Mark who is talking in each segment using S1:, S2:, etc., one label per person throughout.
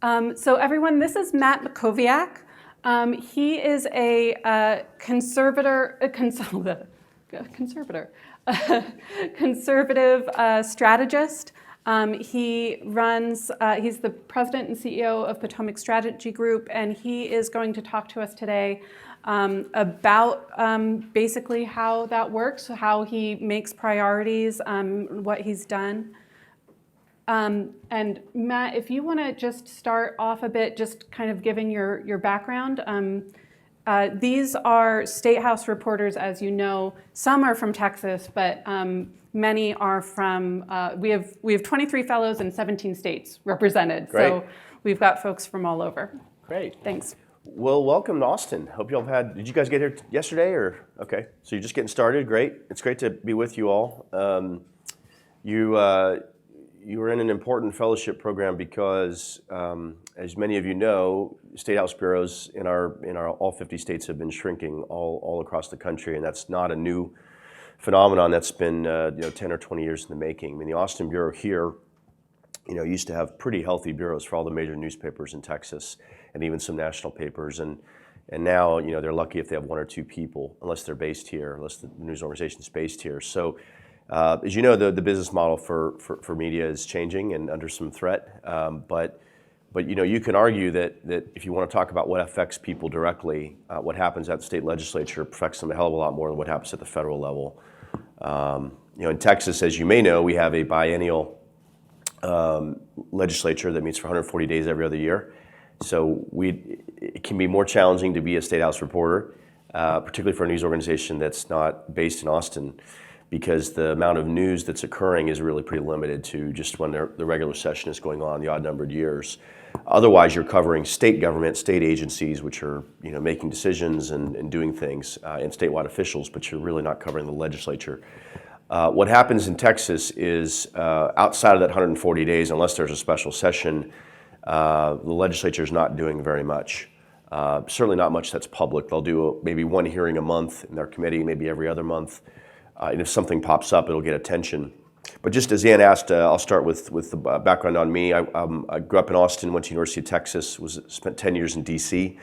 S1: So everyone, this is Matt Mackowiak. He is a conservative strategist. He's the president and CEO of Potomac Strategy Group, and he is going to talk to us today about basically how that works, how he makes priorities, what he's done. And Matt, if you want to just start off a bit, just kind of giving your background. These are State House reporters, as you know. Some are from Texas, but many are from, we have 23 fellows in 17 states represented.
S2: Great.
S1: So we've got folks from all over.
S2: Great.
S1: Thanks.
S2: Well, welcome to Austin. Hope you all did you guys get here yesterday or? Okay, so you're just getting started, great. It's great to be with you all. You were in an important fellowship program because, as many of you know, State House bureaus in our all 50 states have been shrinking all across the country, and that's not a new phenomenon. That's been 10 or 20 years in the making. I mean, the Austin bureau here, used to have pretty healthy bureaus for all the major newspapers in Texas and even some national papers, and now they're lucky if they have one or two people, unless they're based here, unless the news organization is based here. So. As you know, the business model for media is changing and under some threat. But you can argue that if you want to talk about what affects people directly, what happens at the state legislature affects them a hell of a lot more than what happens at the federal level. In Texas, as you may know, we have a biennial legislature that meets for 140 days every other year. So it can be more challenging to be a State House reporter, particularly for a news organization that's not based in Austin, because the amount of news that's occurring is really pretty limited to just when the regular session is going on, the odd-numbered years. Otherwise, you're covering state government, state agencies, which are making decisions and doing things, and statewide officials, but you're really not covering the legislature. What happens in Texas is outside of that 140 days, unless there's a special session, the legislature is not doing very much. Certainly not much that's public. They'll do maybe one hearing a month in their committee, maybe every other month. And if something pops up, it'll get attention. But just as Ann asked, I'll start with the background on me. I grew up in Austin, went to University of Texas, spent 10 years in D.C.,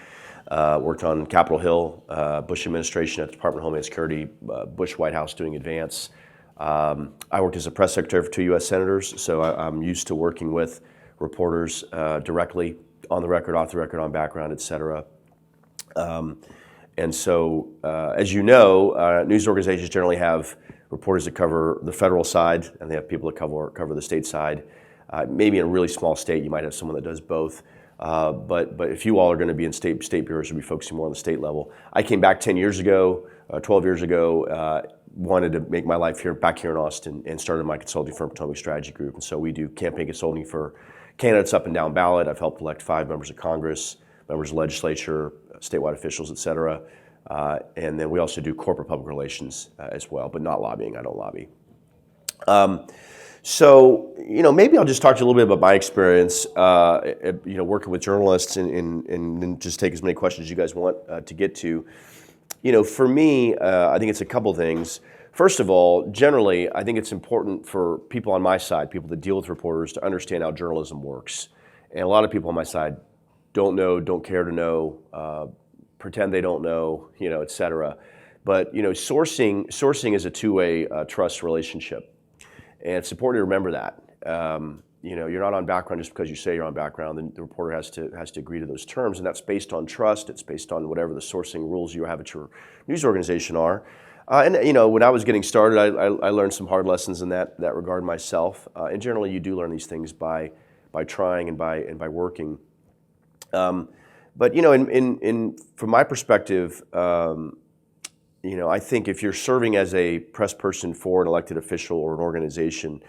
S2: worked on Capitol Hill, Bush administration at the Department of Homeland Security, Bush White House doing advance. I worked as a press secretary for 2 U.S. senators, so I'm used to working with reporters directly, on the record, off the record, on background, et cetera. And so, as you know, news organizations generally have reporters that cover the federal side, and they have people that cover the state side. Maybe in a really small state, you might have someone that does both. But if you all are going to be in state bureaus, you'll be focusing more on the state level. I came back 10 years ago, 12 years ago, wanted to make my life back here in Austin, and started my consulting firm, Potomac Strategy Group. And so we do campaign consulting for candidates up and down ballot. I've helped elect 5 members of Congress, members of the legislature, statewide officials, et cetera. And then we also do corporate public relations as well, but not lobbying. I don't lobby. So, maybe I'll just talk to you a little bit about my experience, working with journalists and just take as many questions as you guys want to get to. For me, I think it's a couple things. First of all, generally, I think it's important for people on my side, people that deal with reporters, to understand how journalism works. And a lot of people on my side don't know, don't care to know, pretend they don't know, et cetera. But sourcing is a two-way trust relationship, and it's important to remember that. You're not on background just because you say you're on background. The reporter has to agree to those terms, and that's based on trust. It's based on whatever the sourcing rules you have at your news organization are. And when I was getting started, I learned some hard lessons in that regard myself. And generally, you do learn these things by trying and by working. But from my perspective, I think if you're serving as a press person for an elected official or an organization,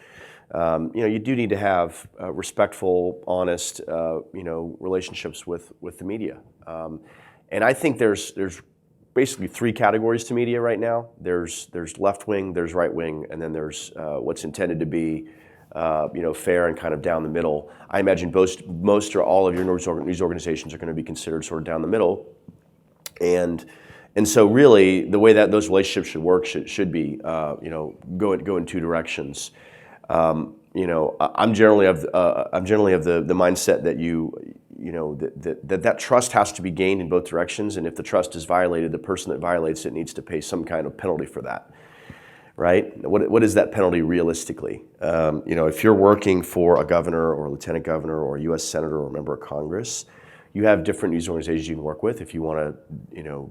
S2: you do need to have respectful, honest, relationships with the media. And I think there's basically 3 categories to media right now. There's left wing, there's right wing, and then there's what's intended to be fair and kind of down the middle. I imagine most or all of your news organizations are going to be considered sort of down the middle, and so really the way that those relationships should work should be go in 2 directions. I'm generally of the mindset that that trust has to be gained in both directions, and if the trust is violated, the person that violates it needs to pay some kind of penalty for that, right? What is that penalty realistically? If you're working for a governor or a lieutenant governor or a U.S. senator or a member of Congress, you have different news organizations you can work with if you want to,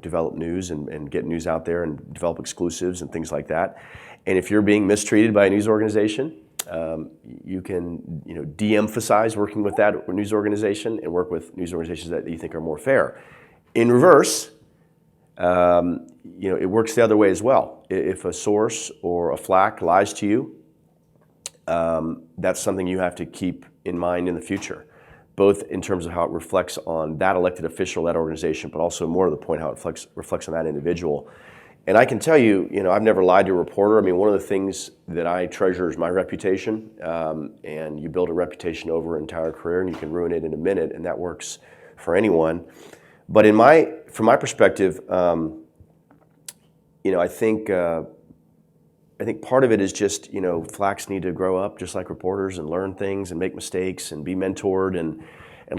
S2: develop news and get news out there and develop exclusives and things like that. And if you're being mistreated by a news organization, you can, de-emphasize working with that news organization and work with news organizations that you think are more fair. In reverse, it works the other way as well. If a source or a flack lies to you, that's something you have to keep in mind in the future, both in terms of how it reflects on that elected official, that organization, but also more to the point how it reflects on that individual. And I can tell you, I've never lied to a reporter. I mean, one of the things that I treasure is my reputation, and you build a reputation over an entire career, and you can ruin it in a minute, and that works for anyone. But from my perspective, I think part of it is just, flacks need to grow up just like reporters and learn things and make mistakes and be mentored and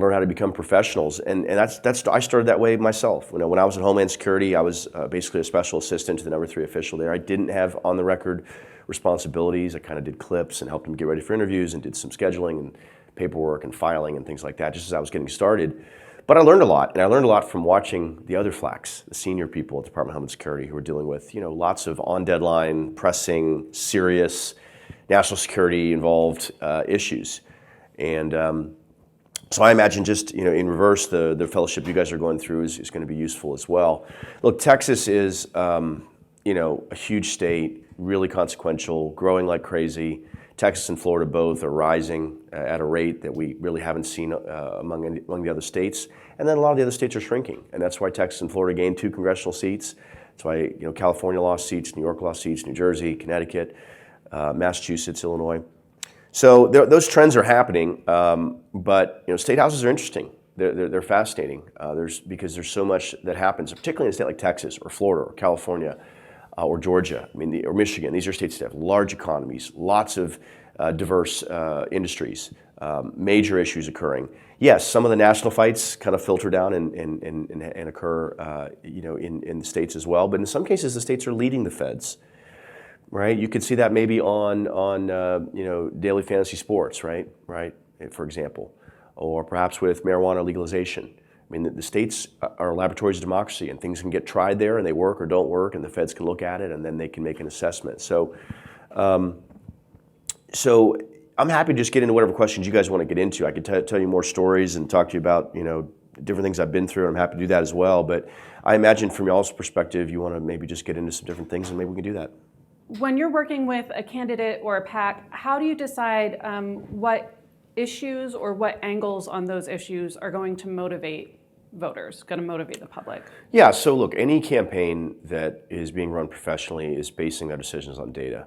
S2: learn how to become professionals. And that's I started that way myself. When I was in Homeland Security, I was basically a special assistant to the number 3 official there. I didn't have on-the-record responsibilities. I kind of did clips and helped them get ready for interviews and did some scheduling and paperwork and filing and things like that, just as I was getting started. But I learned a lot, and I learned a lot from watching the other flacks, the senior people at the Department of Homeland Security who were dealing with, lots of on-deadline, pressing, serious, national security involved issues. And so I imagine just, in reverse, the fellowship you guys are going through is going to be useful as well. Look, Texas is, a huge state, really consequential, growing like crazy. Texas and Florida both are rising at a rate that we really haven't seen among the other states. And then a lot of the other states are shrinking. And that's why Texas and Florida gained 2 congressional seats. That's why California lost seats, New York lost seats, New Jersey, Connecticut, Massachusetts, Illinois. So those trends are happening, but state houses are interesting. They're fascinating. Because there's so much that happens, particularly in a state like Texas or Florida or California or Georgia. Or Michigan. These are states that have large economies, lots of diverse industries, major issues occurring. Yes, some of the national fights kind of filter down and occur, in the states as well. But in some cases, the states are leading the feds. Right, you could see that maybe on daily fantasy sports, right, for example, or perhaps with marijuana legalization. The states are laboratories of democracy, and things can get tried there, and they work or don't work, and the feds can look at it, and then they can make an assessment. So I'm happy to just get into whatever questions you guys want to get into. I could tell you more stories and talk to you about different things I've been through, and I'm happy to do that as well. But I imagine from y'all's perspective, you want to maybe just get into some different things, and maybe we can do that.
S1: When you're working with a candidate or a PAC, how do you decide what issues or what angles on those issues are going to motivate voters, going to motivate the public? Yeah,
S2: so look, any campaign that is being run professionally is basing their decisions on data.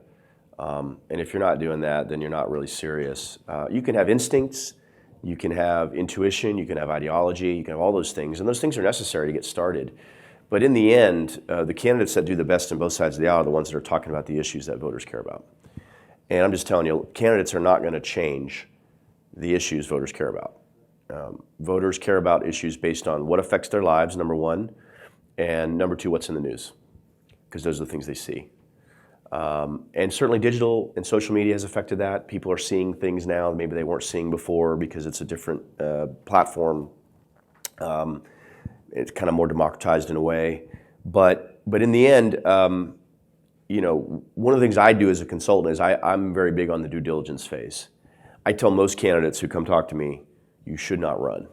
S2: And if you're not doing that, then you're not really serious. You can have instincts, you can have intuition, you can have ideology, you can have all those things, and those things are necessary to get started. But in the end, the candidates that do the best on both sides of the aisle are the ones that are talking about the issues that voters care about. And I'm just telling you, candidates are not going to change the issues voters care about. Voters care about issues based on what affects their lives, number one, and number two, what's in the news, because those are the things they see. And certainly digital and social media has affected that. People are seeing things now maybe they weren't seeing before because it's a different platform. It's kind of more democratized in a way, but in the end, one of the things I do as a consultant is I'm very big on the due diligence phase. I tell most candidates who come talk to me, you should not run.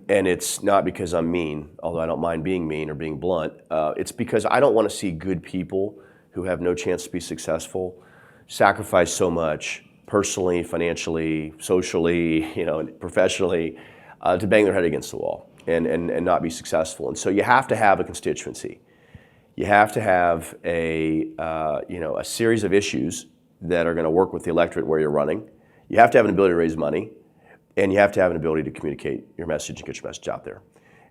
S2: And it's not because I'm mean, although I don't mind being mean or being blunt. It's because I don't want to see good people who have no chance to be successful sacrifice so much personally, financially, socially, and professionally to bang their head against the wall and not be successful. And so you have to have a constituency. You have to have a series of issues that are going to work with the electorate where you're running. You have to have an ability to raise money, and you have to have an ability to communicate your message and get your message out there.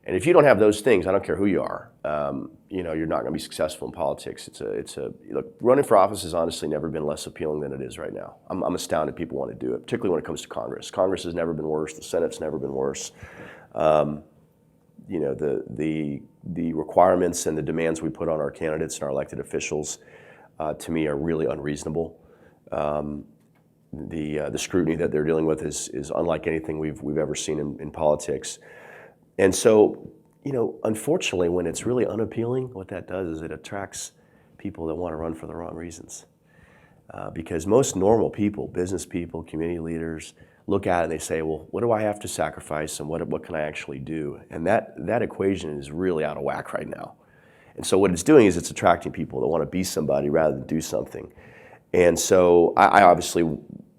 S2: And if you don't have those things, I don't care who you are, you're not going to be successful in politics. Look, running for office has honestly never been less appealing than it is right now. I'm astounded people want to do it, particularly when it comes to Congress. Congress has never been worse. The Senate's never been worse. The requirements and the demands we put on our candidates and our elected officials, to me, are really unreasonable. The scrutiny that they're dealing with is unlike anything we've ever seen in politics. And so, unfortunately, when it's really unappealing, what that does is it attracts people that want to run for the wrong reasons. Because most normal people, business people, community leaders, look at it and they say, well, what do I have to sacrifice and what can I actually do? And that equation is really out of whack right now. And so what it's doing is it's attracting people that want to be somebody rather than do something. And so I obviously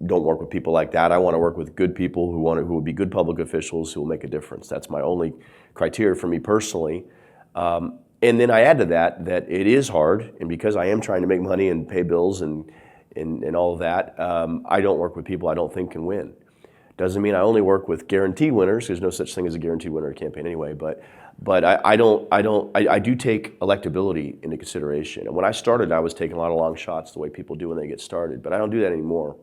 S2: don't work with people like that. I want to work with good people who will be good public officials who will make a difference. That's my only criteria for me personally. And then I add to that it is hard, and because I am trying to make money and pay bills and all of that, I don't work with people I don't think can win. Doesn't mean I only work with guaranteed winners. There's no such thing as a guaranteed winner in a campaign anyway. But I do take electability into consideration. And when I started, I was taking a lot of long shots the way people do when they get started. But I don't do that anymore.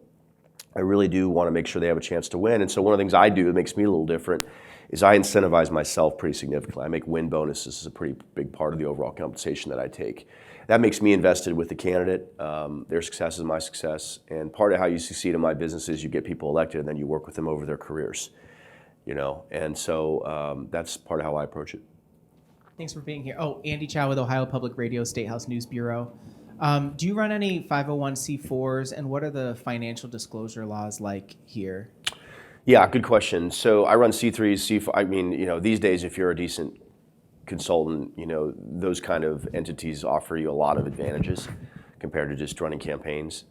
S2: I really do want to make sure they have a chance to win. And so one of the things I do that makes me a little different is I incentivize myself pretty significantly. I make win bonuses as a pretty big part of the overall compensation that I take. That makes me invested with the candidate. Their success is my success. And part of how you succeed in my business is you get people elected and then you work with them over their careers. And so that's part of how I approach it.
S3: Thanks for being here. Oh, Andy Chow with Ohio Public Radio State House News Bureau. Do you run any 501c4s, and what are the financial disclosure laws like here?
S2: Yeah, good question. So I run C3s, C4. I mean, these days, if you're a decent consultant, those kind of entities offer you a lot of advantages compared to just running campaigns.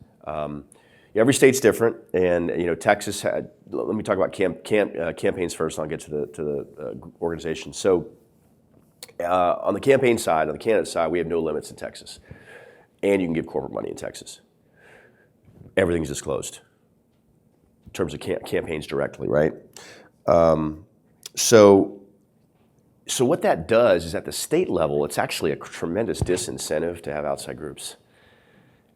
S2: Every state's different, and Texas had. Let me talk about campaigns first. And I'll get to the organization. So on the campaign side, on the candidate side, we have no limits in Texas, and you can give corporate money in Texas. Everything's disclosed in terms of campaigns directly, right? So what that does is at the state level, it's actually a tremendous disincentive to have outside groups.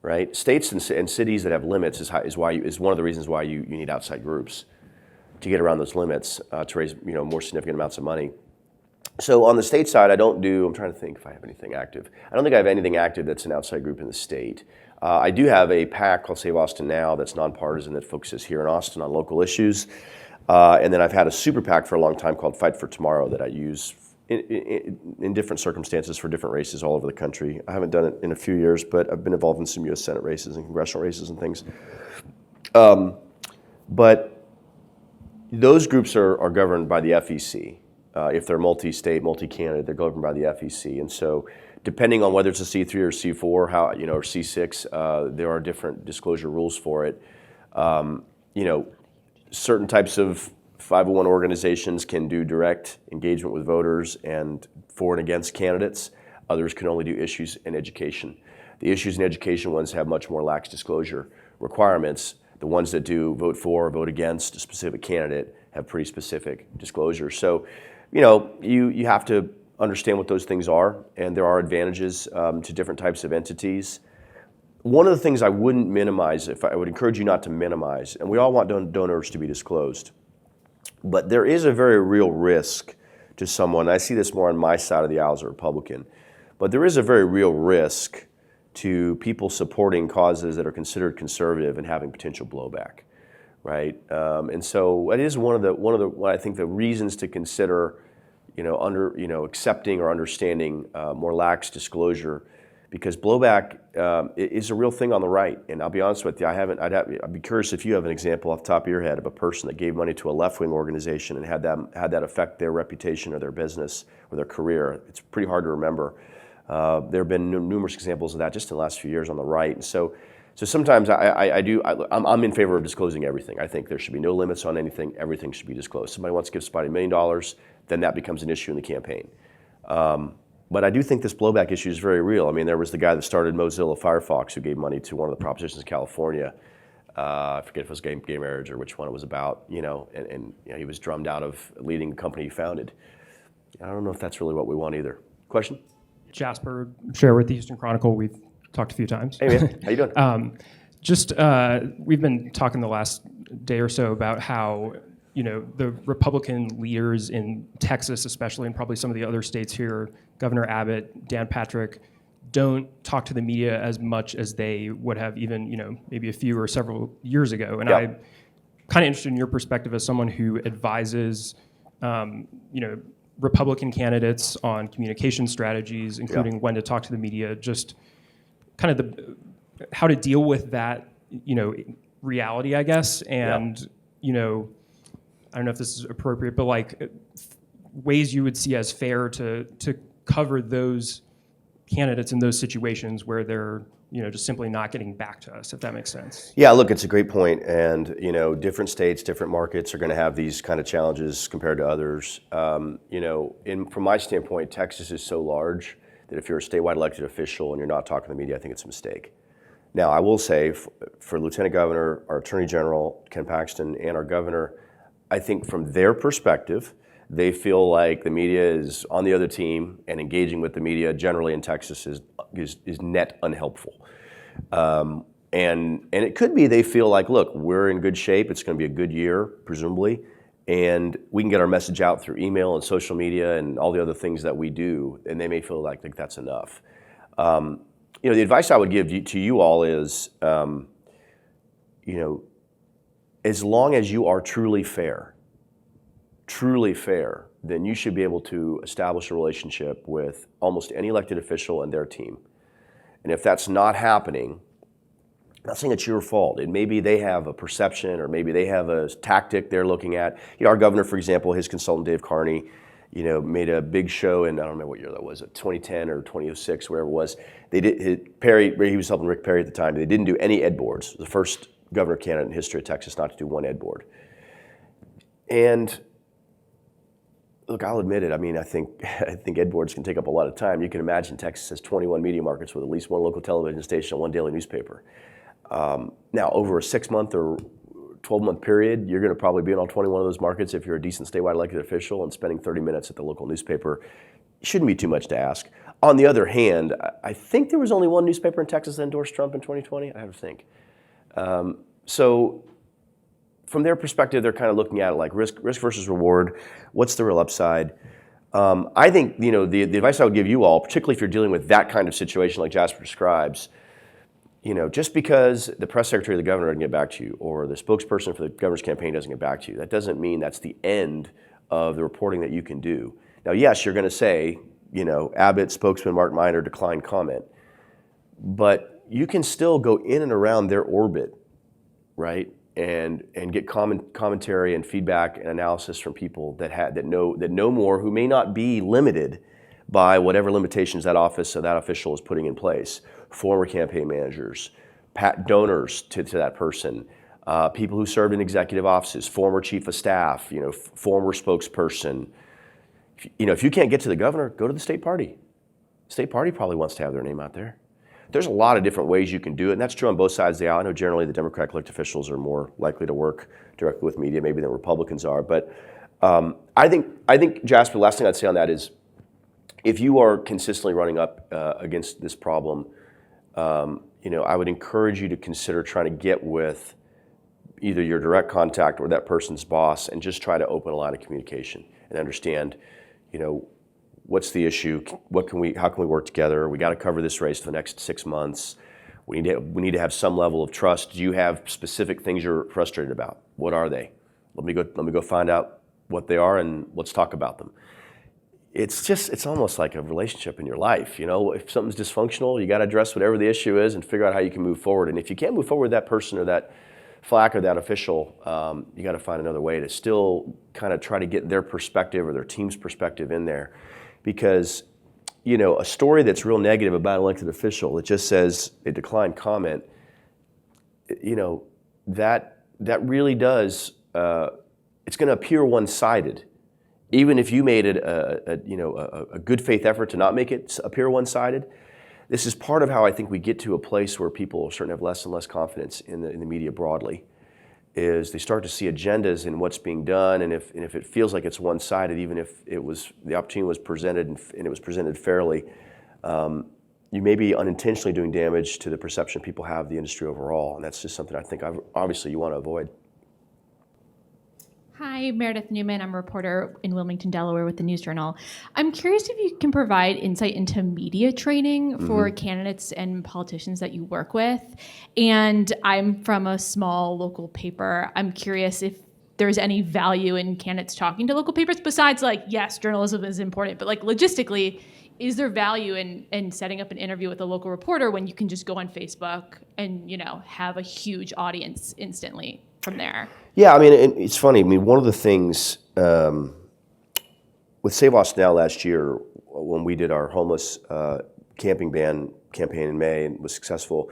S2: Right, states and cities that have limits is one of the reasons why you need outside groups to get around those limits to raise more significant amounts of money. So on the state side, I'm trying to think if I have anything active. I don't think I have anything active that's an outside group in the state. I do have a PAC called Save Austin Now that's nonpartisan that focuses here in Austin on local issues, and then I've had a super PAC for a long time called Fight for Tomorrow that I use in different circumstances for different races all over the country. I haven't done it in a few years, but I've been involved in some U.S. Senate races and congressional races and things. But those groups are governed by the FEC. If they're multi-state, multi-candidate, they're governed by the FEC. And so depending on whether it's a C3 or C4, or C6, there are different disclosure rules for it. Certain types of 501 organizations can do direct engagement with voters and for and against candidates. Others can only do issues in education. The issues in education ones have much more lax disclosure requirements. The ones that do vote for or vote against a specific candidate have pretty specific disclosure. So, you have to understand what those things are, and there are advantages to different types of entities. One of the things I wouldn't minimize, I would encourage you not to minimize, and we all want donors to be disclosed, but there is a very real risk to someone. I see this more on my side of the aisle as a Republican, but there is a very real risk to people supporting causes that are considered conservative and having potential blowback, right? And so it is one of the what I think the reasons to consider, accepting or understanding more lax disclosure, because blowback is a real thing on the right. And I'll be honest with you, I'd be curious if you have an example off the top of your head of a person that gave money to a left-wing organization and had that affect their reputation or their business or their career. It's pretty hard to remember. There have been numerous examples of that just in the last few years on the right. And so sometimes I'm in favor of disclosing everything. I think there should be no limits on anything. Everything should be disclosed. Somebody wants to give somebody $1 million, then that becomes an issue in the campaign. But I do think this blowback issue is very real. I mean, there was the guy that started Mozilla Firefox who gave money to one of the propositions in California. I forget if it was gay marriage or which one it was about, and he was drummed out of leading the company he founded. I don't know if that's really what we want either. Question?
S4: Jasper Share with the Houston Chronicle. We've talked a few times.
S2: Hey man, how you doing?
S4: We've been talking the last day or so about how the Republican leaders in Texas, especially, and probably some of the other states here, Governor Abbott, Dan Patrick, don't talk to the media as much as they would have even maybe a few or several years ago. And I'm kind of interested in your perspective as someone who advises Republican candidates on communication strategies, including when to talk to the media, just kind of how to deal with that, reality, I guess. And, I don't know if this is appropriate, but like ways you would see as fair to cover those candidates in those situations where they're, just simply not getting back to us, if that makes sense.
S2: Yeah, look, it's a great point. And, different states, different markets are going to have these kind of challenges compared to others. From my standpoint, Texas is so large that if you're a statewide elected official and you're not talking to the media, I think it's a mistake. Now, I will say for Lieutenant Governor, our Attorney General, Ken Paxton, and our Governor, I think from their perspective, they feel like the media is on the other team, and engaging with the media generally in Texas is net unhelpful. And it could be they feel like, look, we're in good shape. It's going to be a good year, presumably, and we can get our message out through email and social media and all the other things that we do, and they may feel like that's enough. The advice I would give to you all is, as long as you are truly fair, then you should be able to establish a relationship with almost any elected official and their team. And if that's not happening, I'm not saying it's your fault. It maybe they have a perception, or maybe they have a tactic they're looking at. Our governor, for example, his consultant Dave Carney, made a big show in, I don't remember what year that was, 2010 or 2006, wherever it was. They did he was helping Rick Perry at the time. They didn't do any ed boards. The first governor candidate in history of Texas not to do one ed board. And look, I'll admit it. I mean, I think ed boards can take up a lot of time. You can imagine Texas has 21 media markets with at least one local television station and one daily newspaper. Now, over a 6-month or 12-month period, you're going to probably be in all 21 of those markets if you're a decent statewide elected official, and spending 30 minutes at the local newspaper shouldn't be too much to ask. On the other hand, I think there was only one newspaper in Texas that endorsed Trump in 2020. I have to think. So from their perspective, they're kind of looking at it like risk versus reward. What's the real upside? I think, the advice I would give you all, particularly if you're dealing with that kind of situation like Jasper describes, just because the press secretary of the governor doesn't get back to you, or the spokesperson for the governor's campaign doesn't get back to you, that doesn't mean that's the end of the reporting that you can do. Now, yes, you're going to say, Abbott spokesman Mark Miner declined comment, but you can still go in and around their orbit, right? And get commentary and feedback and analysis from people that know more, who may not be limited by whatever limitations that office or that official is putting in place. Former campaign managers, donors to that person, people who served in executive offices, former chief of staff, former spokesperson. If you can't get to the governor, go to the state party. The state party probably wants to have their name out there. There's a lot of different ways you can do it, and that's true on both sides of the aisle. I know generally the Democratic elected officials are more likely to work directly with media maybe than Republicans are, but I think, Jasper, the last thing I'd say on that is, if you are consistently running up against this problem, I would encourage you to consider trying to get with either your direct contact or that person's boss, and just try to open a line of communication and understand, what's the issue? How can we work together? We got to cover this race for the next 6 months. We need to have some level of trust. Do you have specific things you're frustrated about? What are they? Let me go find out what they are, and let's talk about them. It's almost like a relationship in your life. If something's dysfunctional, you got to address whatever the issue is and figure out how you can move forward. And if you can't move forward with that person or that flack or that official, you got to find another way to still kind of try to get their perspective or their team's perspective in there. Because, a story that's real negative about an elected official that just says a declined comment, that really does, it's going to appear one-sided. Even if you made it a good faith effort to not make it appear one-sided, this is part of how I think we get to a place where people are starting to have less and less confidence in the media broadly. is they start to see agendas in what's being done, and if it feels like it's one-sided, even if the opportunity was presented and it was presented fairly, you may be unintentionally doing damage to the perception people have of the industry overall, and that's just something I think obviously you want to avoid.
S5: Hi, Meredith Newman. I'm a reporter in Wilmington, Delaware with the News Journal. I'm curious if you can provide insight into media training for candidates and politicians that you work with. And I'm from a small local paper. I'm curious if there's any value in candidates talking to local papers besides, like, yes, journalism is important, but like logistically, is there value in setting up an interview with a local reporter when you can just go on Facebook and, have a huge audience instantly from there?
S2: Yeah, I mean, it's funny. I mean, one of the things with Save Austin Now last year, when we did our homeless camping ban campaign in May and was successful,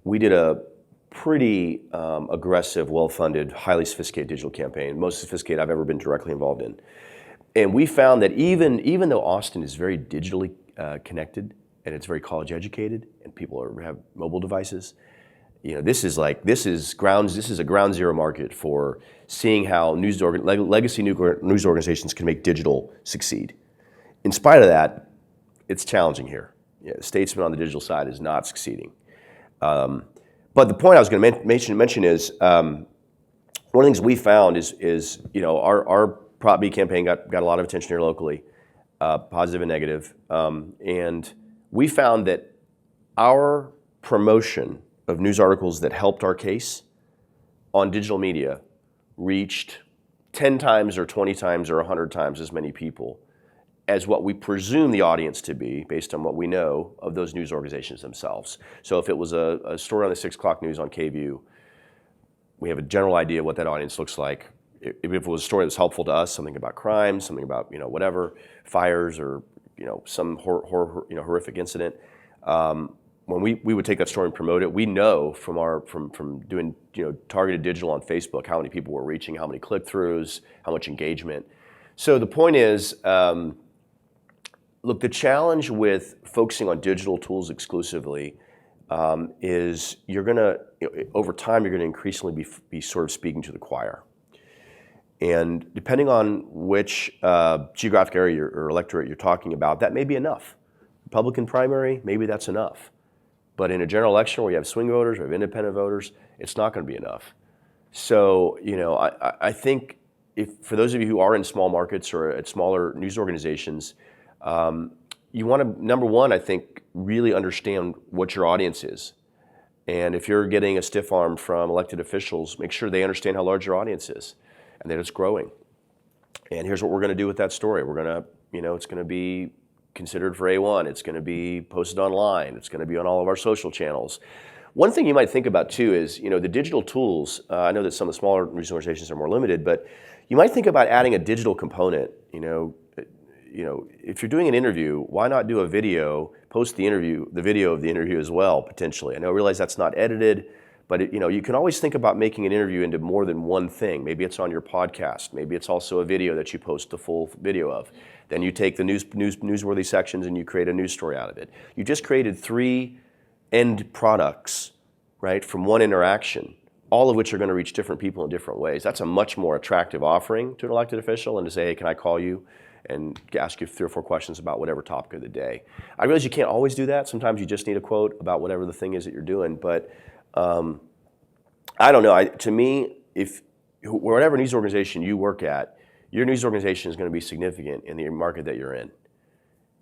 S2: we did a pretty aggressive, well-funded, highly sophisticated digital campaign, most sophisticated I've ever been directly involved in. And we found that even though Austin is very digitally connected and it's very college educated and people have mobile devices, this is a ground zero market for seeing how legacy news organizations can make digital succeed. In spite of that, it's challenging here. Statesman on the digital side is not succeeding. But the point I was going to mention is one of the things we found is our Prop B campaign got a lot of attention here locally, positive and negative, and we found that our promotion of news articles that helped our case on digital media reached 10 times or 20 times or 100 times as many people as what we presume the audience to be based on what we know of those news organizations themselves. So if it was a story on the 6 o'clock news on KVUE, we have a general idea of what that audience looks like. If it was a story that's helpful to us, something about crime, something about whatever, fires or some horrific incident, when we would take that story and promote it, we know from doing targeted digital on Facebook how many people we're reaching, how many click-throughs, how much engagement. So the point is, look, the challenge with focusing on digital tools exclusively is over time you're gonna increasingly be sort of speaking to the choir. And depending on which geographic area or electorate you're talking about, that may be enough. Republican primary, maybe that's enough. But in a general election where you have swing voters or have independent voters, it's not going to be enough. So, I think for those of you who are in small markets or at smaller news organizations, you want to, number one, I think, really understand what your audience is. And if you're getting a stiff arm from elected officials, make sure they understand how large your audience is and that it's growing. And here's what we're going to do with that story. We're going to, it's going to be considered for A1. It's going to be posted online. It's going to be on all of our social channels. One thing you might think about too is, the digital tools. I know that some of the smaller news organizations are more limited, but you might think about adding a digital component. If you're doing an interview, why not do a video, post the video of the interview as well, potentially. I realize that's not edited, but you can always think about making an interview into more than one thing. Maybe it's on your podcast. Maybe it's also a video that you post the full video of. Then you take the newsworthy sections and you create a news story out of it. You just created 3 end products, right, from one interaction, all of which are going to reach different people in different ways. That's a much more attractive offering to an elected official than to say, hey, can I call you and ask you 3 or 4 questions about whatever topic of the day. I realize you can't always do that. Sometimes you just need a quote about whatever the thing is that you're doing. But I don't know. To me, if whatever news organization you work at, your news organization is going to be significant in the market that you're in.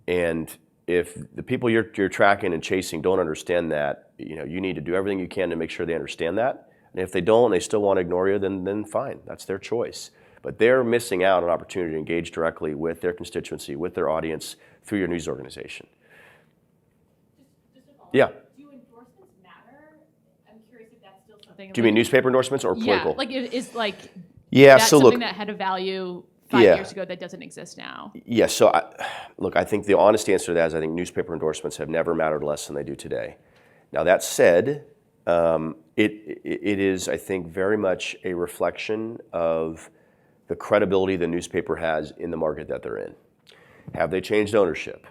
S2: And if the people you're tracking and chasing don't understand that, you need to do everything you can to make sure they understand that. And if they don't and they still want to ignore you, then fine. That's their choice. But they're missing out on an opportunity to engage directly with their constituency, with their audience, through your news organization.
S5: Just a follow-up.
S2: Yeah.
S5: Do endorsements matter? I'm curious if that's still something.
S2: Do you mean newspaper endorsements or political?
S5: Yeah,
S2: so
S5: something
S2: look,
S5: that had a value 5 years ago that doesn't exist now.
S2: Yeah, so I think the honest answer to that is I think newspaper endorsements have never mattered less than they do today. Now that said, it is, I think, very much a reflection of the credibility the newspaper has in the market that they're in. Have they changed ownership?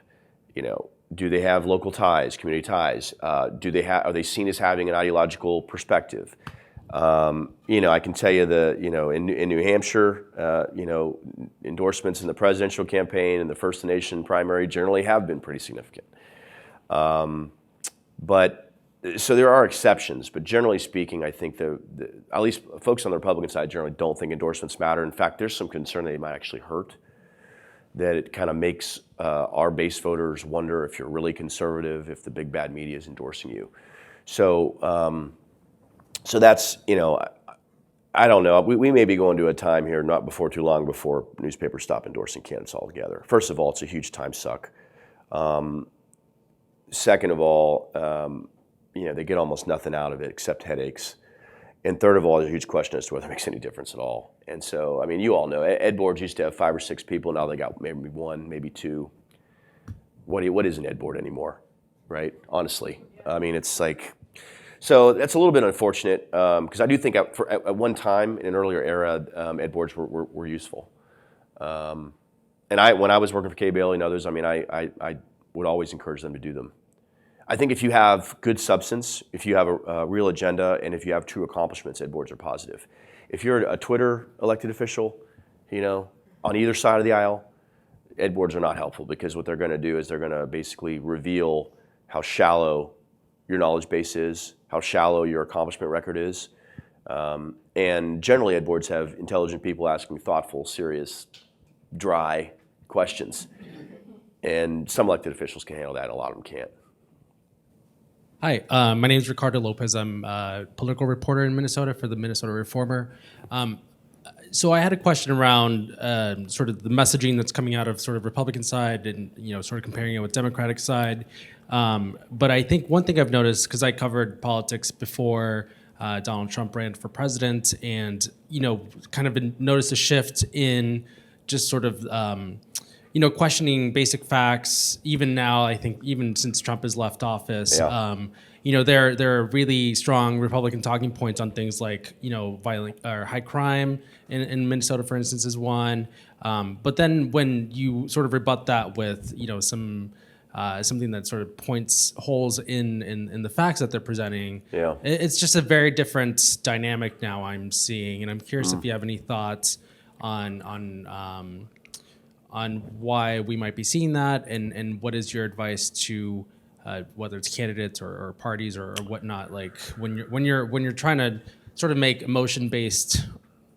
S2: Do they have local ties, community ties? Are they seen as having an ideological perspective? I can tell you in New Hampshire, endorsements in the presidential campaign and the First Nation primary generally have been pretty significant. But so there are exceptions, but generally speaking, I think at least folks on the Republican side generally don't think endorsements matter. In fact, there's some concern that they might actually hurt, that it kind of makes our base voters wonder if you're really conservative, if the big bad media is endorsing you. So that's, I don't know. We may be going to a time here, not before too long, before newspapers stop endorsing candidates altogether. First of all, it's a huge time suck. Second of all, they get almost nothing out of it except headaches. And third of all, there's a huge question as to whether it makes any difference at all. And so, I mean, you all know, ed boards used to have 5 or 6 people. Now they got maybe 1, maybe 2. What is an ed board anymore, right? Honestly. I mean, it's like, so that's a little bit unfortunate because I do think at one time in an earlier era, ed boards were useful. And when I was working for Kay Bailey and others, I mean, I would always encourage them to do them. I think if you have good substance, if you have a real agenda, and if you have true accomplishments, ed boards are positive. If you're a Twitter elected official, on either side of the aisle, ed boards are not helpful because what they're going to do is they're going to basically reveal how shallow your knowledge base is, how shallow your accomplishment record is. And generally, ed boards have intelligent people asking thoughtful, serious, dry questions. And some elected officials can handle that, and a lot of them can't.
S6: Hi, my name is Ricardo Lopez. I'm a political reporter in Minnesota for the Minnesota Reformer. So I had a question around sort of the messaging that's coming out of sort of Republican side and, sort of comparing it with Democratic side. But I think one thing I've noticed, because I covered politics before Donald Trump ran for president and, kind of noticed a shift in just sort of, questioning basic facts. Even now, I think even since Trump has left office, there are really strong Republican talking points on things like, violent or high crime in Minnesota, for instance, is one. But then when you sort of rebut that with, something that sort of points holes in the facts that they're presenting, it's just a very different dynamic now I'm seeing. And I'm curious if you have any thoughts on why we might be seeing that, and what is your advice to whether it's candidates or parties or whatnot, like when you're trying to sort of make emotion-based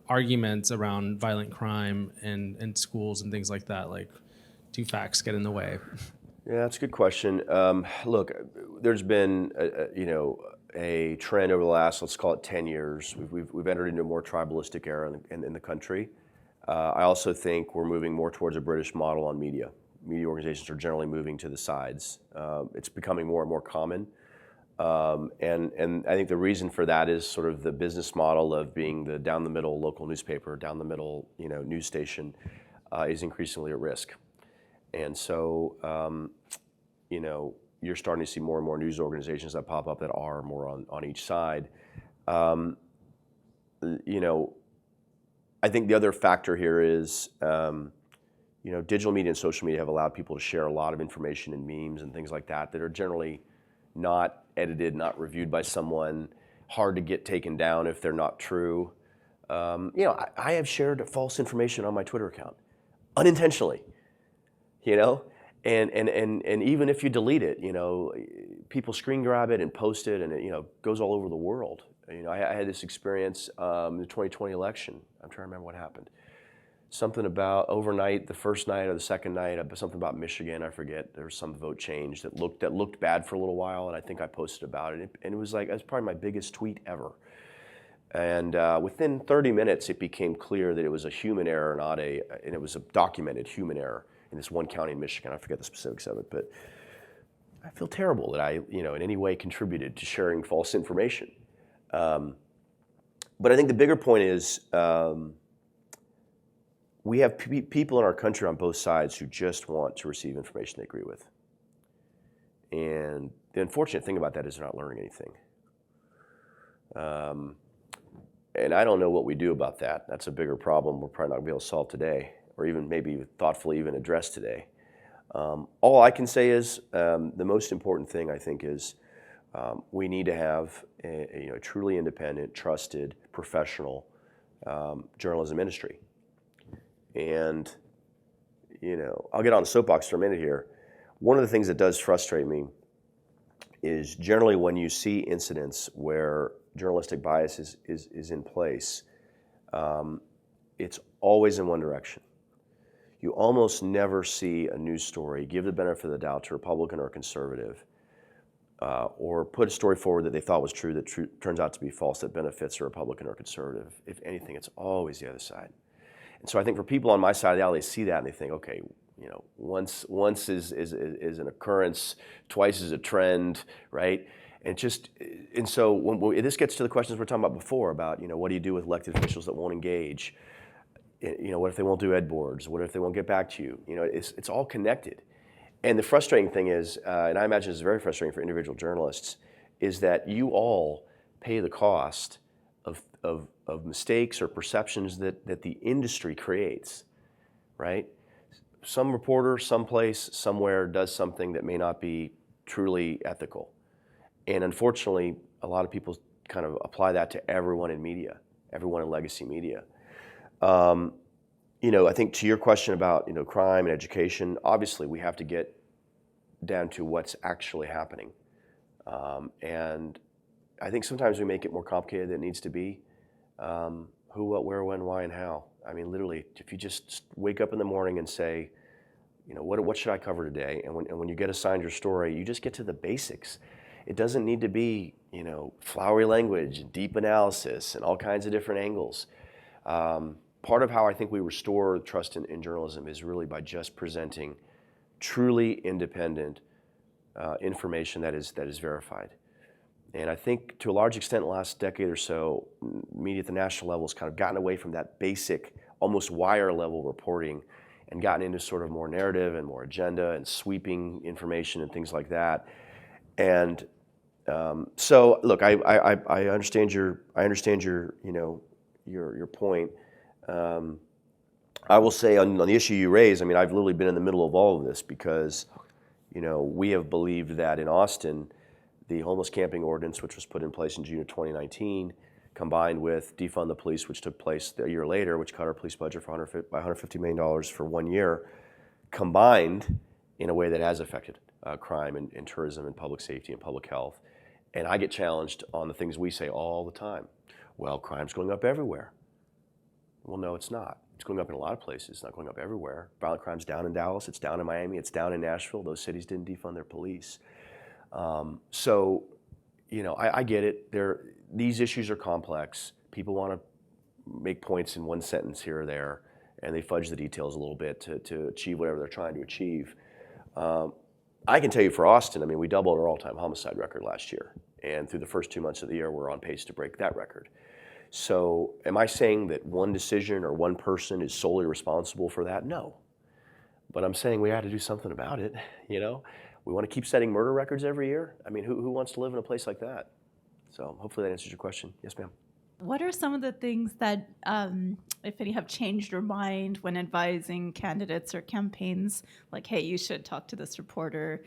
S6: arguments around violent crime and schools and things like that, like do facts get in the way?
S2: Yeah, that's a good question. Look, there's been a trend over the last, let's call it 10 years. We've entered into a more tribalistic era in the country. I also think we're moving more towards a British model on media. Media organizations are generally moving to the sides. It's becoming more and more common. And I think the reason for that is sort of the business model of being the down the middle local newspaper, down the middle news station is increasingly at risk. And so you're starting to see more and more news organizations that pop up that are more on each side. I think the other factor here is, digital media and social media have allowed people to share a lot of information and memes and things like that are generally not edited, not reviewed by someone, hard to get taken down if they're not true. I have shared false information on my Twitter account, unintentionally, and even if you delete it, people screen grab it and post it, and it goes all over the world. I had this experience in the 2020 election. I'm trying to remember what happened. Something about overnight, the first night or the second night, something about Michigan, I forget. There was some vote change that looked bad for a little while, and I think I posted about it. And it was probably my biggest tweet ever. And within 30 minutes, it became clear that it was a human error, and it was a documented human error in this one county in Michigan. I forget the specifics of it, but I feel terrible that I, in any way contributed to sharing false information. But I think the bigger point is we have people in our country on both sides who just want to receive information they agree with. And the unfortunate thing about that is they're not learning anything. And I don't know what we do about that. That's a bigger problem we're probably not going to be able to solve today, or even maybe thoughtfully even address today. All I can say is the most important thing, I think, is We need to have a truly independent, trusted, professional journalism industry. And I'll get on the soapbox for a minute here. One of the things that does frustrate me is generally when you see incidents where journalistic bias is in place, it's always in one direction. You almost never see a news story give the benefit of the doubt to Republican or conservative, or put a story forward that they thought was true that turns out to be false that benefits a Republican or conservative. If anything, it's always the other side. And so I think for people on my side of the aisle, they see that and they think, okay, once is an occurrence, twice is a trend, right? And so when this gets to the questions we're talking about before about, what do you do with elected officials that won't engage? What if they won't do ed boards? What if they won't get back to you? It's all connected. And the frustrating thing is, and I imagine it's very frustrating for individual journalists, is that you all pay the cost of mistakes or perceptions that the industry creates, right? Some reporter, someplace, somewhere does something that may not be truly ethical. And unfortunately, a lot of people kind of apply that to everyone in media, everyone in legacy media. I think to your question about crime and education, obviously we have to get down to what's actually happening. And I think sometimes we make it more complicated than it needs to be. Who, what, where, when, why, and how. I mean, literally, if you just wake up in the morning and say, what should I cover today? And when you get assigned your story, you just get to the basics. It doesn't need to be, flowery language, and deep analysis, and all kinds of different angles. Part of how I think we restore trust in journalism is really by just presenting truly independent information that is verified. And I think to a large extent, the last decade or so, media at the national level has kind of gotten away from that basic, almost wire level reporting and gotten into sort of more narrative and more agenda and sweeping information and things like that. And so, look, I understand your point. I will say on the issue you raise, I mean, I've literally been in the middle of all of this because, we have believed that in Austin, the homeless camping ordinance, which was put in place in June of 2019, combined with defund the police, which took place a year later, which cut our police budget by $150 million for 1 year, combined in a way that has affected crime and tourism and public safety and public health. And I get challenged on the things we say all the time. Well, crime's going up everywhere. Well, no, it's not. It's going up in a lot of places. It's not going up everywhere. Violent crime's down in Dallas. It's down in Miami. It's down in Nashville. Those cities didn't defund their police. So, I get it. These issues are complex. People want to make points in one sentence here or there, and they fudge the details a little bit to achieve whatever they're trying to achieve. I can tell you for Austin, I mean, we doubled our all-time homicide record last year, and through the first 2 months of the year, we're on pace to break that record. So am I saying that one decision or one person is solely responsible for that? No. But I'm saying we had to do something about it, We want to keep setting murder records every year? I mean, who wants to live in a place like that? So hopefully that answers your question. Yes, ma'am.
S7: What are some of the things that, if any, have changed your mind when advising candidates or campaigns? Like, hey, you should talk to this reporter,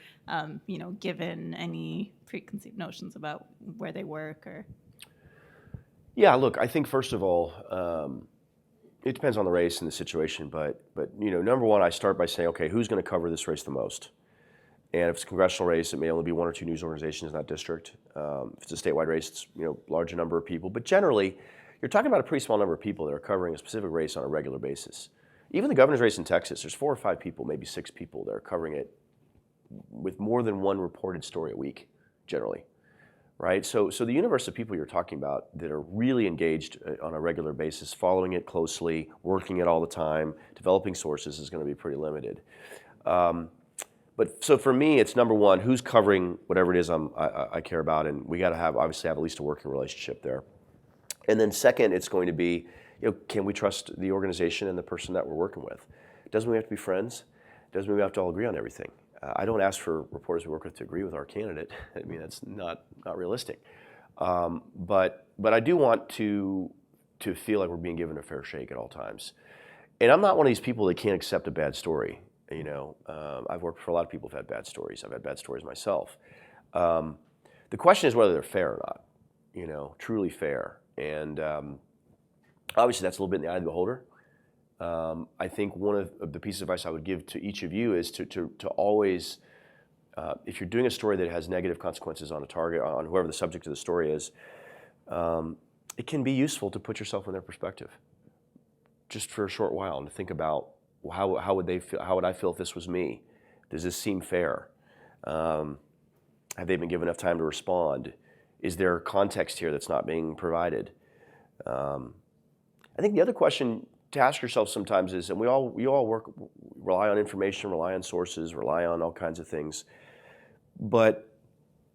S7: given any preconceived notions about where they work or...
S2: Yeah, look, I think first of all, it depends on the race and the situation, but number one, I start by saying, okay, who's going to cover this race the most? And if it's a congressional race, it may only be one or two news organizations in that district. If it's a statewide race, it's larger number of people. But generally, you're talking about a pretty small number of people that are covering a specific race on a regular basis. Even the governor's race in Texas, there's 4 or 5 people, maybe 6 people that are covering it with more than one reported story a week, generally. Right? So the universe of people you're talking about that are really engaged on a regular basis, following it closely, working it all the time, developing sources is going to be pretty limited. But so for me, it's number one, who's covering whatever it is I care about, and we got to obviously have at least a working relationship there. And then second, it's going to be, can we trust the organization and the person that we're working with? Doesn't mean we have to be friends. Doesn't mean we have to all agree on everything. I don't ask for reporters we work with to agree with our candidate. I mean, that's not realistic. But I do want to feel like we're being given a fair shake at all times. And I'm not one of these people that can't accept a bad story. I've worked for a lot of people who've had bad stories. I've had bad stories myself. The The question is whether they're fair or not, truly fair. And obviously that's a little bit in the eye of the beholder. I think one of the pieces of advice I would give to each of you is to always, if you're doing a story that has negative consequences on a target, on whoever the subject of the story is, it can be useful to put yourself in their perspective, just for a short while, and to think about how would they feel? How would I feel if this was me? Does this seem fair? Have they been given enough time to respond? Is there context here that's not being provided? I think the other question to ask yourself sometimes is, and we all rely on information, rely on sources, rely on all kinds of things, but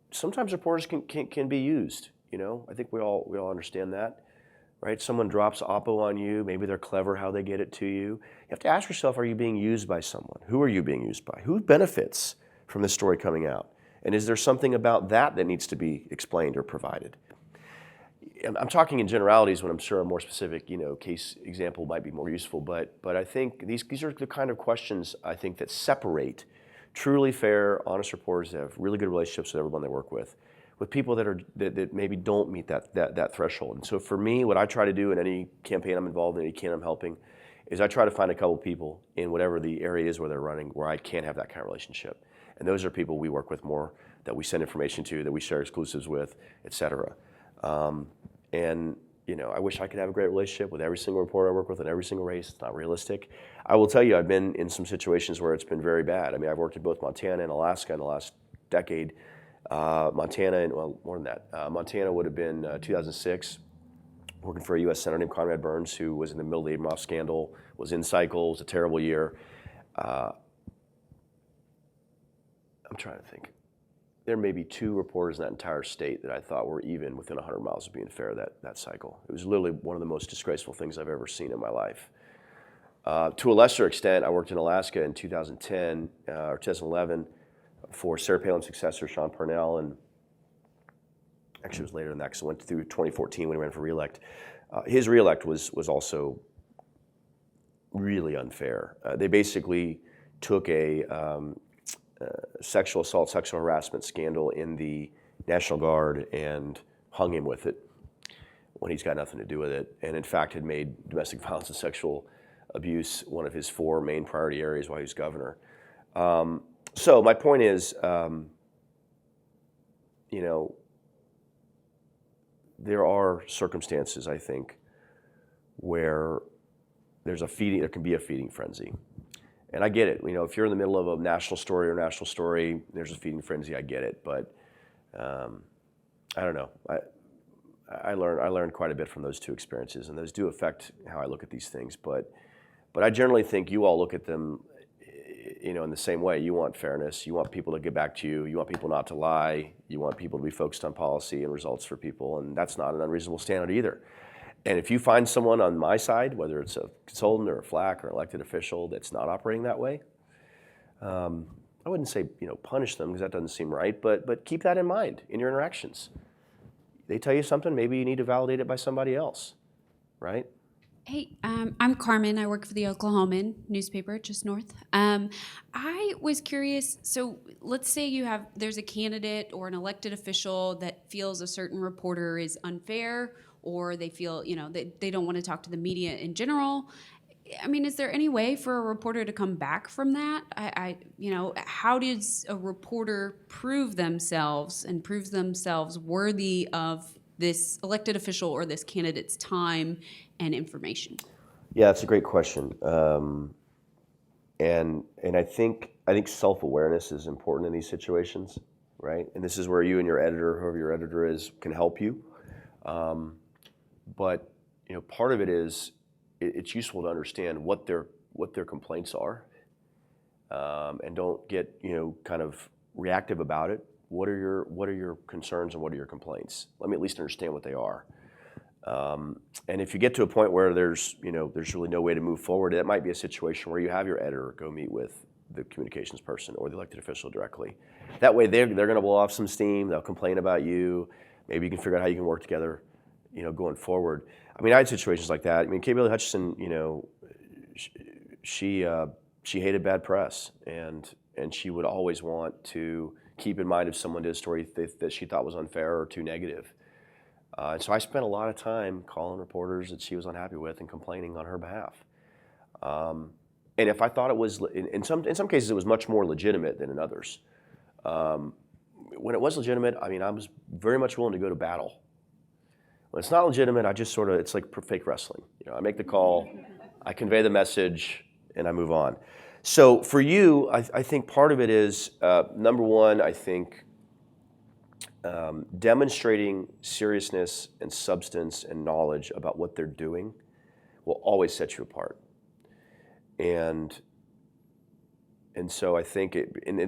S2: sometimes reporters can be used. I think we all understand that, right? Someone drops oppo on you, maybe they're clever how they get it to you. You have to ask yourself, are you being used by someone? Who are you being used by? Who benefits from this story coming out? And is there something about that needs to be explained or provided? I'm talking in generalities when I'm sure a more specific, case example might be more useful, but I think these are the kind of questions I think that separate truly fair, honest reporters that have really good relationships with everyone they work with people that maybe don't meet that threshold. And so for me, what I try to do in any campaign I'm involved in, any campaign I'm helping, is I try to find a couple people in whatever the area is where they're running where I can have that kind of relationship. And those are people we work with more, that we send information to, that we share exclusives with, et cetera. And I wish I could have a great relationship with every single reporter I work with in every single race. It's not realistic. I will tell you, I've been in some situations where it's been very bad. I mean, I've worked in both Montana and Alaska in the last decade. Montana, and well, more than that. Montana would have been 2006, working for a U.S. Senator named Conrad Burns, who was in the middle of the Abramoff scandal, was in cycle, it was a terrible year. I'm trying to think. There may be 2 reporters in that entire state that I thought were even within 100 miles of being fair that cycle. It was literally one of the most disgraceful things I've ever seen in my life. To a lesser extent, I worked in Alaska in 2010 or 2011 for Sarah Palin's successor, Sean Parnell, and actually it was later than that because I went through 2014 when he ran for re-elect. His re-elect was also really unfair. They basically took a sexual assault, sexual harassment scandal in the National Guard and hung him with it when he's got nothing to do with it, and in fact had made domestic violence and sexual abuse one of his 4 main priority areas while he was governor. So my point is, there are circumstances, I think, where there can be a feeding frenzy. And I get it. If you're in the middle of a national story, there's a feeding frenzy. I get it. But I don't know. I learned quite a bit from those 2 experiences, and those do affect how I look at these things. But I generally think you all look at them, in the same way. You want fairness. You want people to get back to you. You want people not to lie. You want people to be focused on policy and results for people, and that's not an unreasonable standard either. And if you find someone on my side, whether it's a consultant or a FLAC or an elected official that's not operating that way, I wouldn't say punish them because that doesn't seem right, but keep that in mind in your interactions. They tell you something, maybe you need to validate it by somebody else, right?
S8: Hey, I'm Carmen. I work for the Oklahoman newspaper just north. I was curious, so let's say there's a candidate or an elected official that feels a certain reporter is unfair, or they feel, they don't want to talk to the media in general. I mean, is there any way for a reporter to come back from that? How does a reporter prove themselves worthy of this elected official or this candidate's time and information?
S2: Yeah, that's a great question. And I think self-awareness is important in these situations, right? And this is where you and your editor, whoever your editor is, can help you. But part of it is it's useful to understand what their complaints are, and don't get kind of reactive about it. What are your concerns and what are your complaints? Let me at least understand what they are. And if you get to a point where there's really no way to move forward, that might be a situation where you have your editor go meet with the communications person or the elected official directly. That way they're going to blow off some steam. They'll complain about you. Maybe you can figure out how you can work together, going forward. I mean, I had situations like that. I mean, Kay Bailey Hutchison, she hated bad press, and she would always want to keep in mind if someone did a story that she thought was unfair or too negative. And so I spent a lot of time calling reporters that she was unhappy with and complaining on her behalf. And if I thought it was, in some cases, it was much more legitimate than in others. When it was legitimate, I mean, I was very much willing to go to battle. When it's not legitimate, I just sort of, it's like fake wrestling. You know, I make the call, I convey the message, and I move on. So for you, I think part of it is, number one, I think demonstrating seriousness and substance and knowledge about what they're doing will always set you apart. And so I think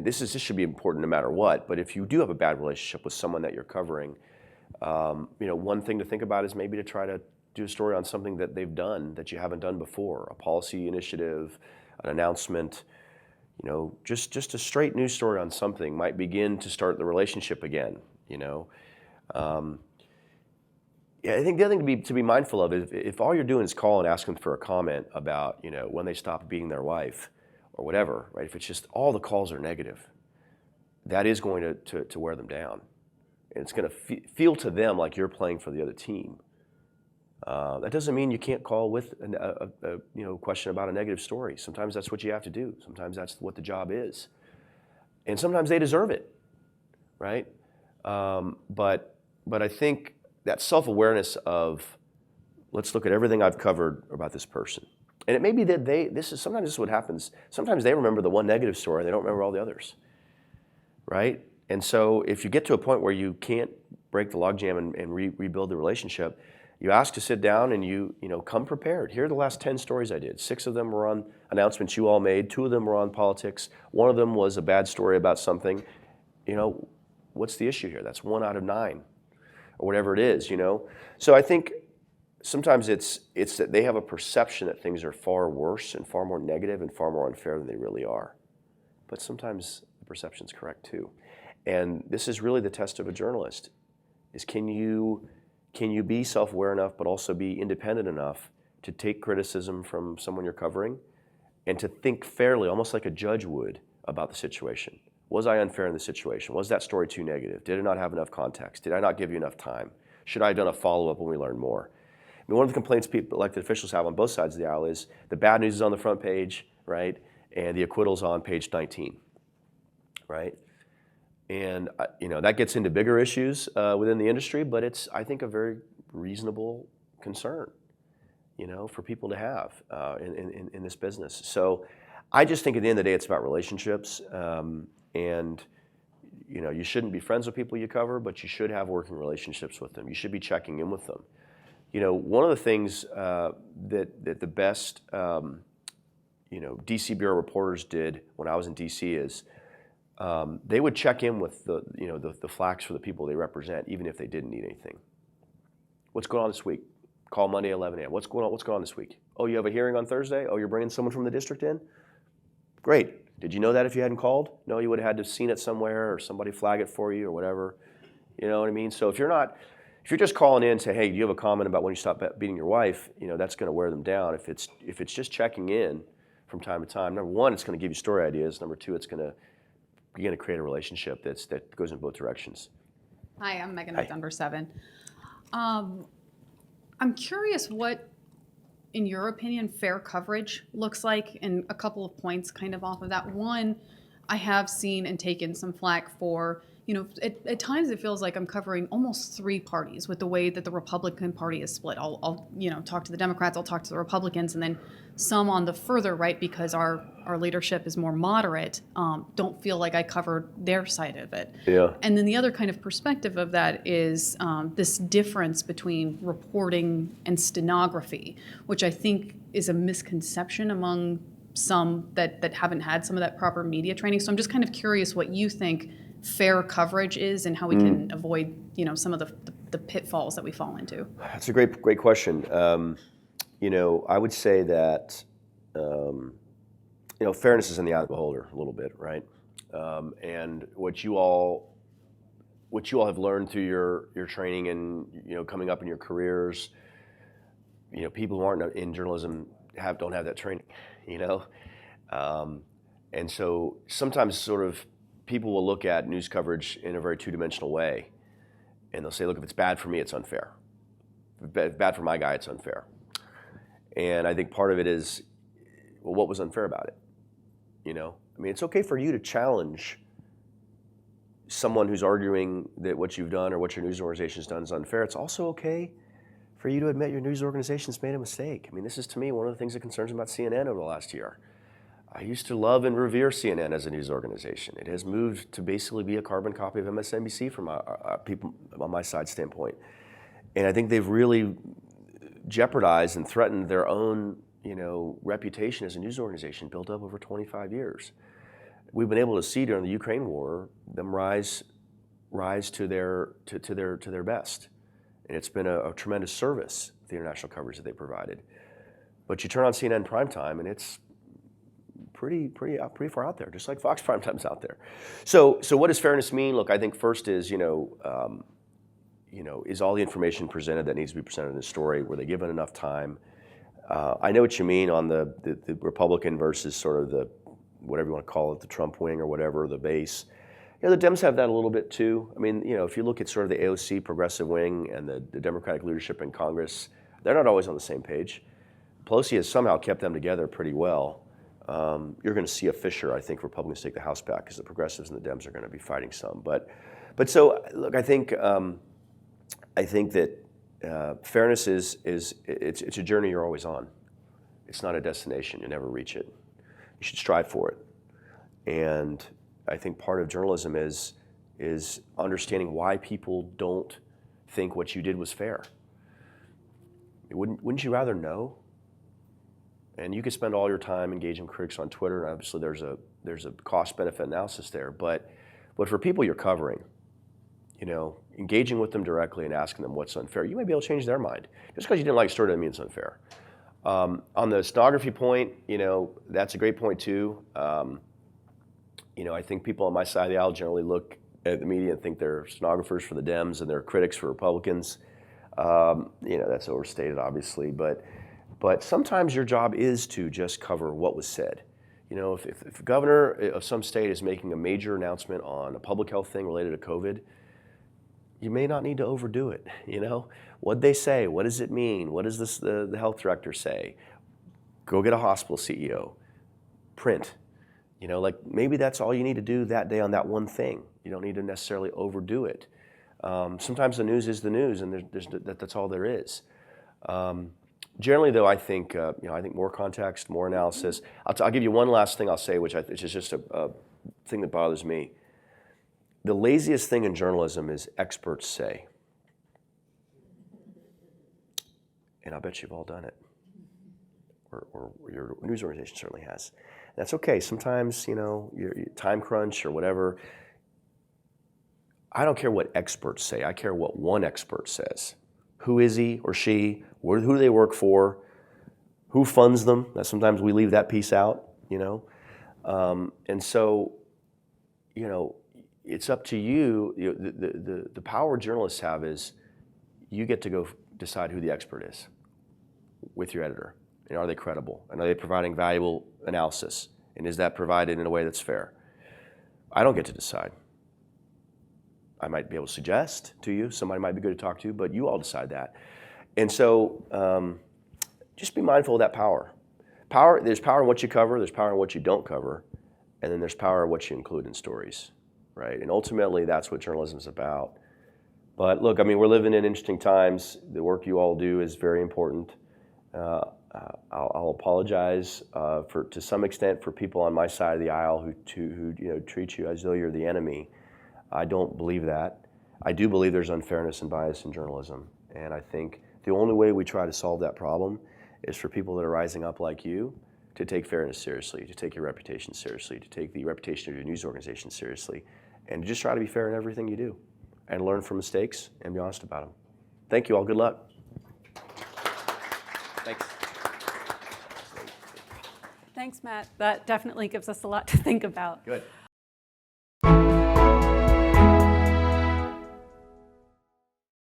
S2: this should be important no matter what, but if you do have a bad relationship with someone that you're covering, one thing to think about is maybe to try to do a story on something that they've done that you haven't done before, a policy initiative, an announcement, just a straight news story on something might begin to start the relationship again, Yeah, I think the other thing to be mindful of is if all you're doing is calling and asking for a comment about, when they stop beating their wife or whatever, right? If it's just all the calls are negative, that is going to wear them down. And it's going to feel to them like you're playing for the other team. That doesn't mean you can't call with a question about a negative story. Sometimes that's what you have to do. Sometimes that's what the job is. And sometimes they deserve it, right? But I think that self-awareness of, let's look at everything I've covered about this person. And it may be that sometimes this is what happens. Sometimes they remember the one negative story, they don't remember all the others, right? And so if you get to a point where you can't break the logjam and rebuild the relationship, you ask to sit down and you come prepared. Here are the last 10 stories I did. 6 of them were on announcements you all made. 2 of them were on politics. 1 of them was a bad story about something. What's the issue here? That's 1 out of 9. Or whatever it is, So I think sometimes it's that they have a perception that things are far worse and far more negative and far more unfair than they really are. But sometimes the perception's correct too. And this is really the test of a journalist, is can you be self-aware enough but also be independent enough to take criticism from someone you're covering and to think fairly, almost like a judge would, about the situation. Was I unfair in the situation? Was that story too negative? Did it not have enough context? Did I not give you enough time? Should I have done a follow-up when we learned more? I mean, one of the complaints elected officials have on both sides of the aisle is the bad news is on the front page, right? And the acquittal's on page 19, right? And that gets into bigger issues within the industry, but it's, I think, a very reasonable concern, for people to have in this business. So I just think at the end of the day, it's about relationships. And you shouldn't be friends with people you cover, but you should have working relationships with them. You should be checking in with them. One of the things that the best DC bureau reporters did when I was in DC is they would check in with the flags for the people they represent, even if they didn't need anything. What's going on this week? Call Monday 11 a.m. What's going on this week? Oh, you have a hearing on Thursday? Oh, you're bringing someone from the district in? Great. Did you know that if you hadn't called? No, you would have had to have seen it somewhere or somebody flag it for you or whatever. You know what I mean? So if you're just calling in and say, hey, do you have a comment about when you stop beating your wife? That's going to wear them down. If it's just checking in from time to time, number one, it's going to give you story ideas. Number two, it's going to begin to create a relationship that goes in both directions.
S9: Hi, I'm Megan with Denver 7. I'm curious what, in your opinion, fair coverage looks like, and a couple of points kind of off of that. One, I have seen and taken some flack for, at times it feels like I'm covering almost 3 parties with the way that the Republican Party is split. I'll talk to the Democrats, I'll talk to the Republicans, and then some on the further right, because our leadership is more moderate, don't feel like I covered their side of it.
S2: Yeah.
S9: And then the other kind of perspective of that is this difference between reporting and stenography, which I think is a misconception among some that haven't had some of that proper media training. So I'm just kind of curious what you think fair coverage is and how we can avoid, some of the pitfalls that we fall into.
S2: That's a great question. I would say that fairness is in the eye of the beholder a little bit, right? And what you all have learned through your training and coming up in your careers, people who aren't in journalism don't have that training, and so sometimes sort of people will look at news coverage in a very two-dimensional way, and they'll say, look, if it's bad for me, it's unfair. If it's bad for my guy, it's unfair. And I think part of it is, well, what was unfair about it? You know, I mean, it's okay for you to challenge someone who's arguing that what you've done or what your news organization's done is unfair. It's also okay for you to admit your news organization's made a mistake. I mean, this is, to me, one of the things that concerns me about CNN over the last year. I used to love and revere CNN as a news organization. It has moved to basically be a carbon copy of MSNBC from people on my side standpoint. And I think they've really jeopardized and threatened their own, you know, reputation as a news organization built up over 25 years. We've been able to see during the Ukraine war them rise to their best, and it's been a tremendous service, the international coverage that they provided. But you turn on CNN primetime, and it's pretty far out there, just like Fox primetime's out there. So what does fairness mean? Look, I think first is is all the information presented that needs to be presented in the story? Were they given enough time? I know what you mean on the Republican versus sort of the, whatever you want to call it, the Trump wing or whatever, the base. You know, the Dems have that a little bit too. I mean, you know, if you look at sort of the AOC progressive wing and the Democratic leadership in Congress, they're not always on the same page. Pelosi has somehow kept them together pretty well. You're going to see a fissure, I think, Republicans take the House back because the progressives and the Dems are going to be fighting some. But so look, I think that fairness is it's a journey you're always on. It's not a destination. You never reach it. You should strive for it. And I think part of journalism is understanding why people don't think what you did was fair. Wouldn't you rather know? And you could spend all your time engaging critics on Twitter, and obviously there's a cost-benefit analysis there. But for people you're covering, you know, engaging with them directly and asking them what's unfair, you may be able to change their mind. Just because you didn't like a story doesn't mean it's unfair. On the stenography point, you know, that's a great point too. You know, I think people on my side of the aisle generally look at the media and think they're stenographers for the Dems and they're critics for Republicans. You know, that's overstated, obviously, but sometimes your job is to just cover what was said. You know, if a governor of some state is making a major announcement on a public health thing related to COVID, you may not need to overdo it. You know, what'd they say? What does it mean? What does the health director say? Go get a hospital CEO. Print. You know, like maybe that's all you need to do that day on that one thing. You don't need to necessarily overdo it. Sometimes the news is the news, and that's all there is. Generally, though, I think I think more context, more analysis. I'll give you one last thing I'll say, which is just a thing that bothers me. The laziest thing in journalism is experts say. And I bet you've all done it. Or your news organization certainly has. That's okay. Sometimes, you know, your time crunch or whatever. I don't care what experts say. I care what one expert says. Who is he or she? Who do they work for? Who funds them? That sometimes we leave that piece out, you know. And so, you know, it's up to you. The power journalists have is you get to go decide who the expert is with your editor. And are they credible? And are they providing valuable analysis? And is that provided in a way that's fair? I don't get to decide. I might be able to suggest to you, somebody might be good to talk to, but you all decide that. And so just be mindful of that power. There's power in what you cover, there's power in what you don't cover, and then there's power in what you include in stories, right? And ultimately, that's what journalism is about. But look, I mean, we're living in interesting times. The work you all do is very important. I'll apologize to some extent for people on my side of the aisle who treat you as though you're the enemy. I don't believe that. I do believe there's unfairness and bias in journalism, and I think the only way we try to solve that problem is for people that are rising up like you to take fairness seriously, to take your reputation seriously, to take the reputation of your news organization seriously, and just try to be fair in everything you do, and learn from mistakes and be honest about them. Thank you all. Good luck. Thanks.
S1: Thanks, Matt. That definitely gives us a lot to think about.
S2: Good.